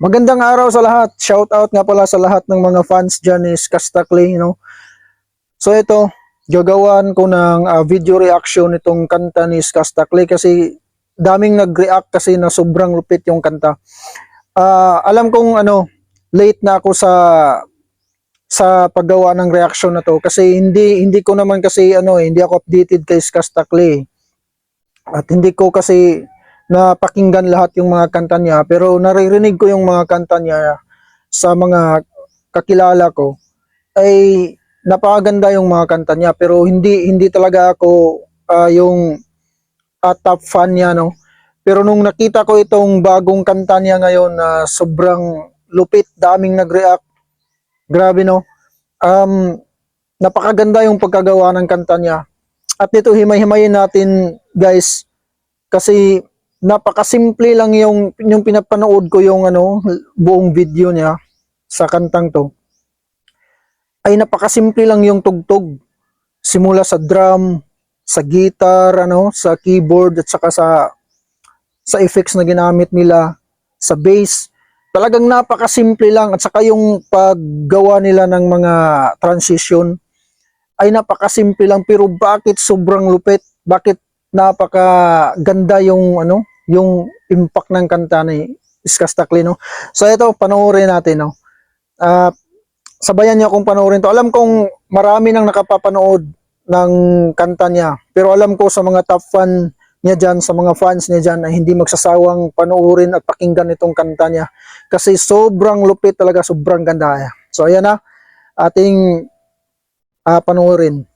Magandang araw sa lahat. Shout out nga pala sa lahat ng mga fans dyan ni Skastakli, So ito, gagawan ko ng video reaction itong kanta ni Skastakli kasi daming nag-react kasi na sobrang lupit yung kanta. Alam kong late na ako sa paggawa ng reaction na to kasi hindi ko naman kasi hindi ako updated kay Skastakli. At hindi ko kasi napakinggan lahat yung mga kanta niya, pero naririnig ko yung mga kanta niya sa mga kakilala ko ay napakaganda yung mga kanta niya, pero hindi talaga ako yung top fan niya, no. Pero nung nakita ko itong bagong kanta niya ngayon na sobrang lupit, daming nag-react, grabe, no. Napakaganda yung pagkagawa ng kanta niya. At dito himay-himayin natin, guys, kasi napakasimple lang yung pinapanood ko yung buong video niya sa kantang to. Ay napakasimple lang yung tugtog. Simula sa drum, sa guitar, sa keyboard at saka sa effects na ginamit nila, sa bass. Talagang napakasimple lang, at saka yung paggawa nila ng mga transition ay napakasimple lang, pero bakit sobrang lupit? Bakit napakaganda yung yung impact ng kanta ni Skastakli, no? So ito, panoorin natin, no? Sabayan niyo akong panoorin to. Alam kong marami nang nakapapanood ng kanta niya, pero alam ko sa mga top fan niya dyan, sa mga fans niya dyan, ay hindi magsasawang panoorin at pakinggan itong kanta niya kasi sobrang lupit talaga, sobrang ganda. So ayan na, ating panoorin.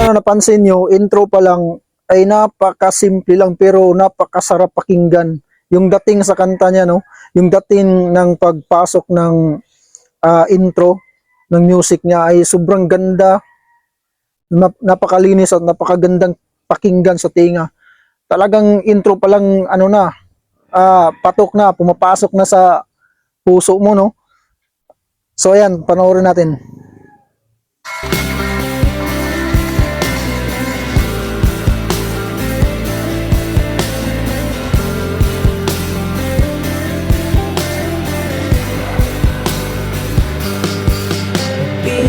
Napansin nyo, intro pa lang ay napakasimple lang pero napakasarap pakinggan. Yung dating sa kanta niya, no? Yung dating ng pagpasok ng intro ng music niya ay sobrang ganda. Napakalinis at napakagandang pakinggan sa tinga. Talagang intro pa lang patok na, pumapasok na sa puso mo, no? So ayan, panoorin natin.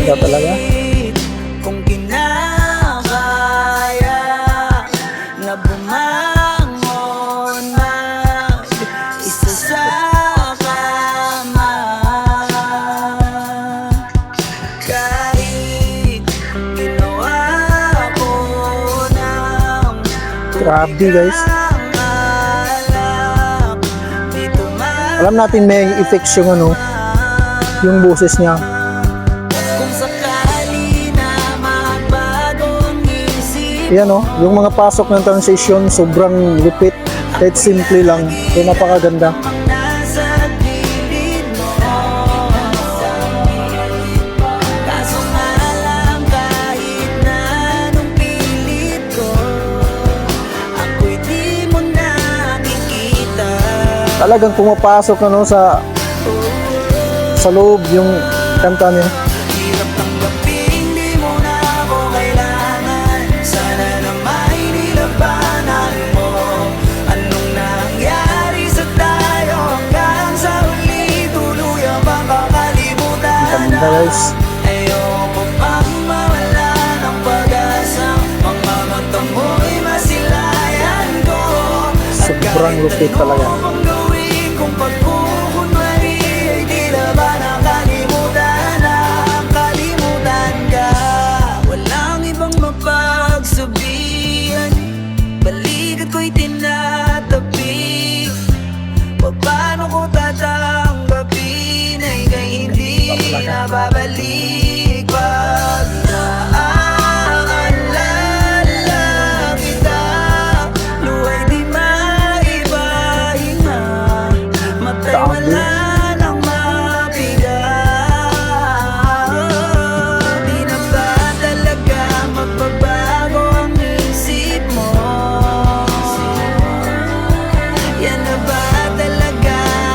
Talaga kung kinakaya na bumangon mag-isa sa kama, kahit ginawa ko ng grabe, guys. Alam natin may effects yung yung boses niya. Yan, yung mga pasok ng transition sobrang lupit, kahit simple lang, so napakaganda. Talagang pumapasok sa loob yung kanta niya. Guys, ayoko pang mawala ng pag-asa, mga mata mo'y masilayan ko. sobrang lupit talaga. Ang gawin kong pagkukunwari ay di na ba nakalimutan ka? Walang ibang mapagsabihan, balikat ko'y tinatabi. Paano ko tatanggapin ay kay hindi na babalik pag naaalala kita, luwa'y di maiba-hinga.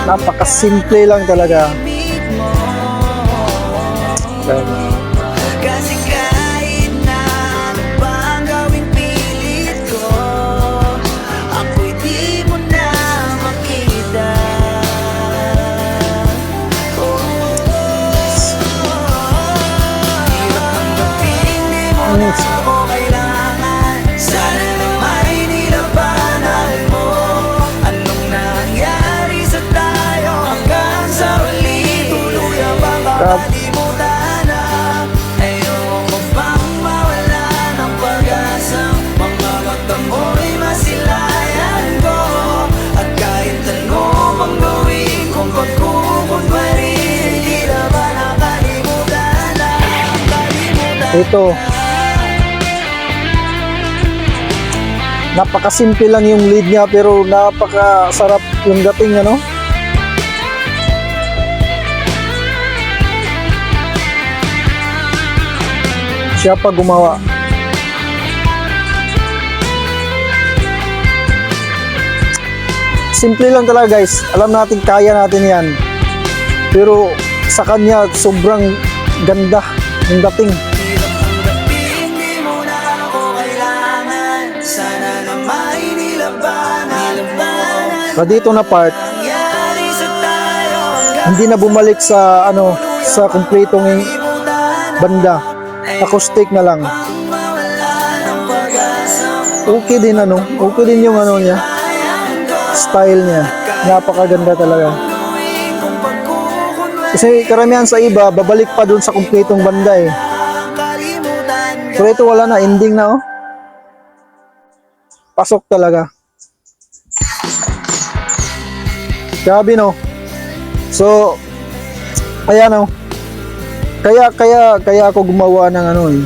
Napakasimple lang talaga. Kasi kahit na ano pang gawing pilit ko, ako'y di mo na makita. Hirap tanggapin, di mo na ako kailangan. Sana naman nilabanan mo. Anong nangyari sa tayo hanggang sa huli? Tuluyan bang kakalimutan na? Ayoko pang mawala ng pag-asa. Mga mata mo'y masilayan ko. At kahit ano pang gawin kong pagkukunwari, di na ba nakalimutan na? Kalimutan Ito. Napakasimple lang yung lead niya pero napakasarap yung dating ano. Siya pa gumawa. Simple lang talaga guys. Alam natin kaya natin yan. Pero sa kanya sobrang ganda yung dating. Hirap tanggapin, di mo na ako kailangan. Sana na may nilabanan mo. Dito na part, Nangyari sa tayo hanggang hindi na bumalik sa ano, sa kumpletong banda. Acoustic na lang. mawala ng pag-asa. Okay din ano, okay din yung ano niya, Ayan ko, style niya. Napakaganda talaga. gawin kong pagkukunwari. Kasi karamihan sa iba, babalik pa dun sa kumpletong banda eh. Kalimutan ka. Pero ito wala na, ending na oh. Pasok talaga. Grabe no. So, ayan oh. Kaya ako gumawa ng ano eh.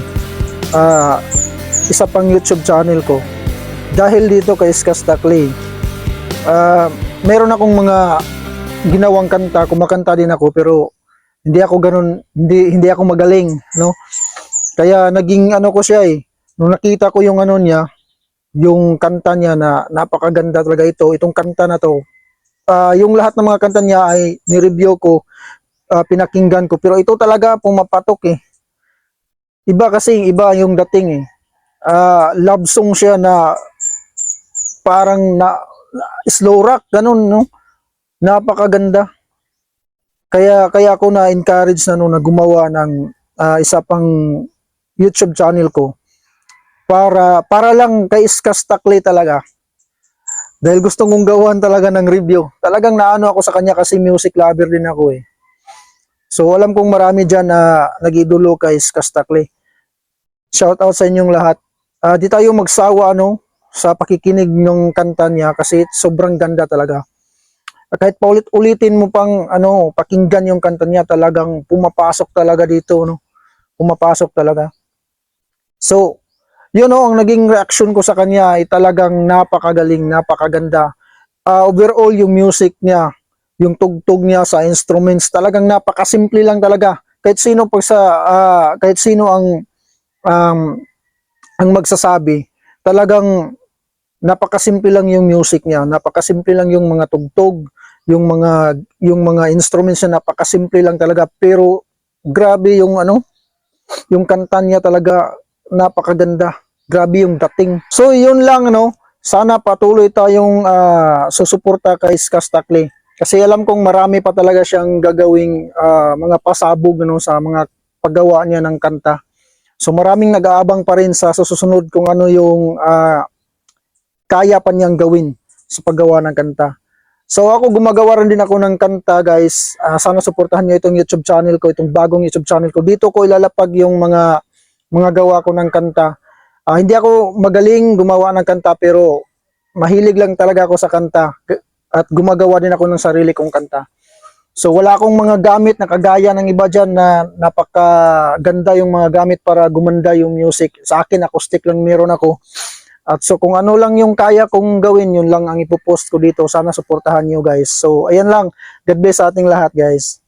Isa pang YouTube channel ko. Dahil dito kay Skasta Clay. Meron akong mga ginawang kanta, kumakanta din ako pero hindi ako ganun, hindi ako magaling, no? Kaya naging ano ko siya eh. Nung nakita ko yung ano niya, yung kanta niya na napakaganda talaga itong kanta na to. Yung lahat ng mga kanta niya ay ni-review ko, pinakinggan ko, pero ito talaga pumapatok eh. Iba kasi, iba yung dating eh. Love song siya na parang slow rock, ganun, no? Napakaganda. Kaya ako na-encourage na nung na gumawa ng isa pang YouTube channel ko para lang kay Skasta Clay talaga. Dahil gusto kong gawan talaga ng review. Talagang naano ako sa kanya kasi music lover din ako eh. So alam kong marami dyan na nag-idolo kay Skasta Clay. Shout out sa inyong lahat. Di tayo magsawa ano sa pakikinig ng kanta niya kasi sobrang ganda talaga. Kahit paulit-ulitin mo pang ano, pakinggan yung kanta niya, talagang pumapasok talaga dito, no? Pumapasok talaga. So, yun ang naging reaction ko sa kanya ay talagang napakagaling, napakaganda. Overall yung music niya, yung tugtog niya sa instruments, talagang napakasimple lang talaga. Kahit sino kahit sino ang magsasabi, talagang napakasimple lang yung music niya, napakasimple lang yung mga tugtog, yung mga instruments niya, napakasimple lang talaga, pero grabe yung ano, yung kanta niya talaga napakaganda, grabe yung dating. So yun lang no, sana patuloy tayong susuporta kay Skasta Clay kasi alam kong marami pa talaga siyang gagawing mga pasabog no, sa mga paggawa niya ng kanta. So maraming nag-aabang pa rin sa susunod kung ano yung kaya pa niyang gawin sa paggawa ng kanta. So ako gumagawa rin din ako ng kanta guys. Sana suportahan niyo itong YouTube channel ko, itong bagong YouTube channel ko. Dito ko ilalapag yung mga gawa ko ng kanta. Hindi ako magaling gumawa ng kanta pero mahilig lang talaga ako sa kanta at gumagawa din ako ng sarili kong kanta. So wala akong mga gamit na kagaya ng iba dyan na napakaganda yung mga gamit para gumanda yung music. Sa akin acoustic lang meron ako. At so kung ano lang yung kaya kong gawin, yun lang ang ipopost ko dito. Sana suportahan nyo guys. So ayan lang. God bless sa ating lahat guys.